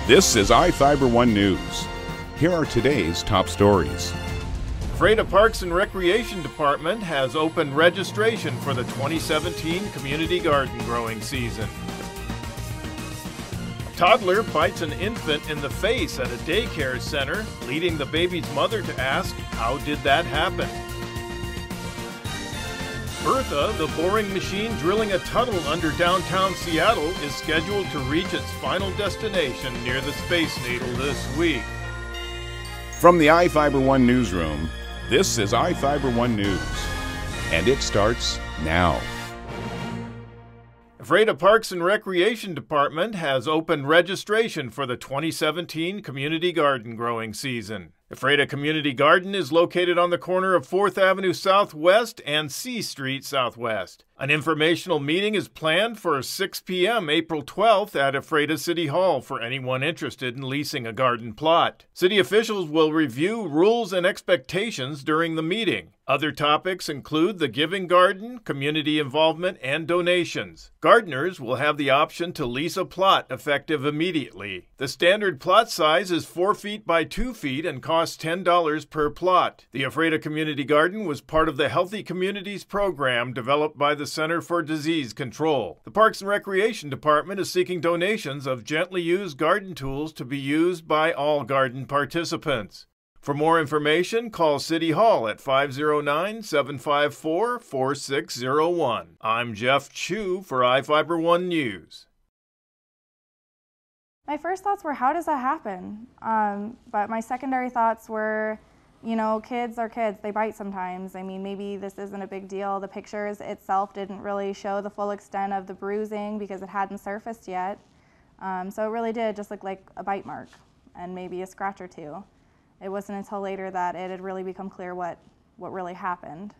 This is iFIBER 1 News. Here are today's top stories. Ephrata Parks and Recreation Department has opened registration for the 2017 community garden growing season. A toddler bites an infant in the face at a daycare center, leading the baby's mother to ask, how did that happen? Bertha, the boring machine drilling a tunnel under downtown Seattle, is scheduled to reach its final destination near the Space Needle this week. From the iFIBER 1 newsroom, this is iFIBER 1 News, and it starts now. Ephrata Parks and Recreation Department has opened registration for the 2017 community garden growing season. Ephrata Community Garden is located on the corner of 4th Avenue Southwest and C Street Southwest. An informational meeting is planned for 6 p.m. April 12th at Ephrata City Hall for anyone interested in leasing a garden plot. City officials will review rules and expectations during the meeting. Other topics include the giving garden, community involvement, and donations. Gardeners will have the option to lease a plot effective immediately. The standard plot size is 4 feet by 2 feet and costs $10 per plot. The Ephrata Community Garden was part of the Healthy Communities program developed by the Center for Disease Control. The Parks and Recreation Department is seeking donations of gently used garden tools to be used by all garden participants. For more information, call City Hall at 509-754-4601. I'm Jeff Chu for iFIBER 1 News. My first thoughts were, how does that happen? But my secondary thoughts were, you know, kids are kids, they bite sometimes. I mean, maybe this isn't a big deal. The pictures itself didn't really show the full extent of the bruising because it hadn't surfaced yet. So it really did just look like a bite mark and maybe a scratch or two. It wasn't until later that it had really become clear what really happened.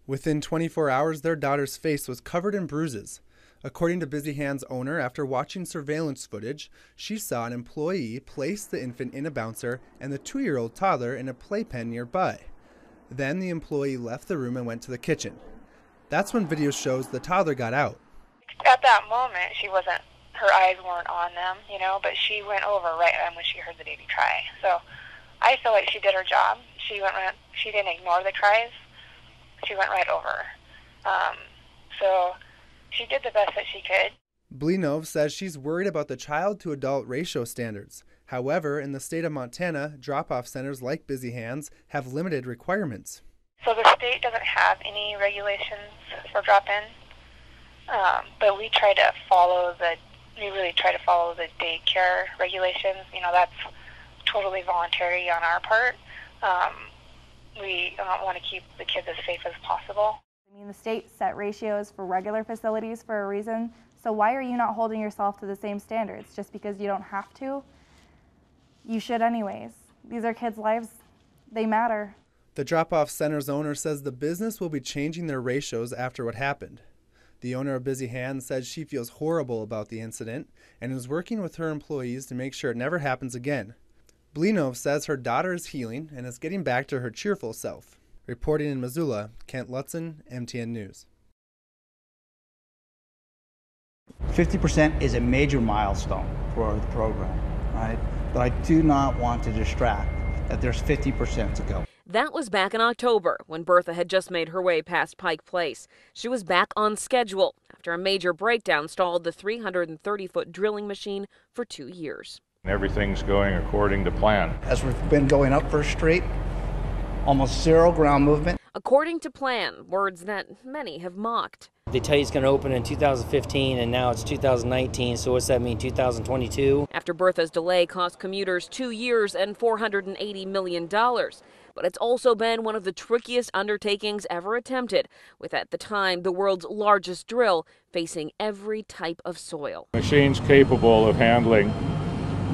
Within 24 hours, their daughter's face was covered in bruises. According to Busy Hands' owner, after watching surveillance footage, she saw an employee place the infant in a bouncer and the 2-year-old toddler in a playpen nearby. Then the employee left the room and went to the kitchen. That's when video shows the toddler got out. At that moment, her eyes weren't on them, you know, but she went over right when she heard the baby cry. So I feel like she did her job. She didn't ignore the cries. She went right over. So she did the best that she could. Blinov says she's worried about the child-to-adult ratio standards. However, in the state of Montana, drop-off centers like Busy Hands have limited requirements. So the state doesn't have any regulations for drop-in, but we really try to follow the daycare regulations. You know, that's totally voluntary on our part. We want to keep the kids as safe as possible. I mean, the state set ratios for regular facilities for a reason, so why are you not holding yourself to the same standards? Just because you don't have to? You should anyways. These are kids' lives. They matter. The drop-off center's owner says the business will be changing their ratios after what happened. The owner of Busy Hands says she feels horrible about the incident and is working with her employees to make sure it never happens again. Blinov says her daughter is healing and is getting back to her cheerful self. Reporting in Missoula, Kent Lutzen, MTN News. 50% is a major milestone for the program, right? But I do not want to distract that there's 50% to go. That was back in October when Bertha had just made her way past Pike Place. She was back on schedule after a major breakdown stalled the 330-foot drilling machine for 2 years. Everything's going according to plan. As we've been going up First Street, almost zero ground movement. According to plan, words that many have mocked. They tell you it's going to open in 2015 and now it's 2019, so what's that mean, 2022? After Bertha's delay cost commuters 2 years and $480 million. But it's also been one of the trickiest undertakings ever attempted, with at the time the world's largest drill facing every type of soil. Machines capable of handling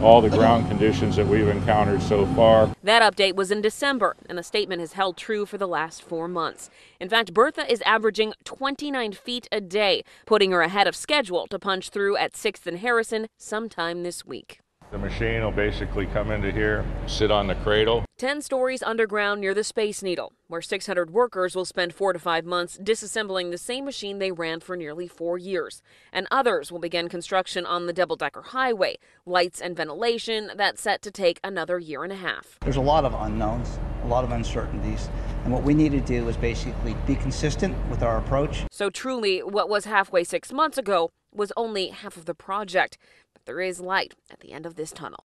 all the ground conditions that we've encountered so far. That update was in December, and the statement has held true for the last 4 months. In fact, Bertha is averaging 29 feet a day, putting her ahead of schedule to punch through at 6th and Harrison sometime this week. The machine will basically come into here, sit on the cradle. 10 stories underground near the Space Needle, where 600 workers will spend 4 to 5 months disassembling the same machine they ran for nearly 4 years. And others will begin construction on the double-decker highway, lights and ventilation that's set to take another 1.5 years. There's a lot of unknowns, a lot of uncertainties, and what we need to do is basically be consistent with our approach. So truly, what was halfway 6 months ago was only half of the project. But there is light at the end of this tunnel.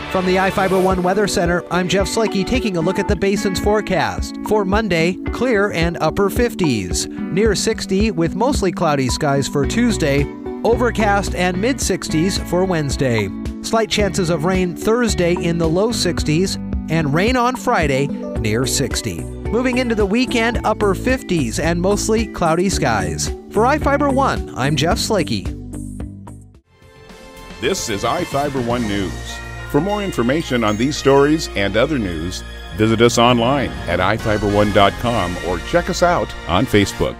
From the iFIBER One Weather Center, I'm Jeff Slakey taking a look at the basin's forecast. For Monday, clear and upper 50s. Near 60 with mostly cloudy skies for Tuesday. Overcast and mid 60s for Wednesday. Slight chances of rain Thursday in the low 60s. And rain on Friday near 60. Moving into the weekend, upper 50s and mostly cloudy skies. For iFIBER One, I'm Jeff Slakey. This is iFIBER One News. For more information on these stories and other news, visit us online at iFiber1.com or check us out on Facebook.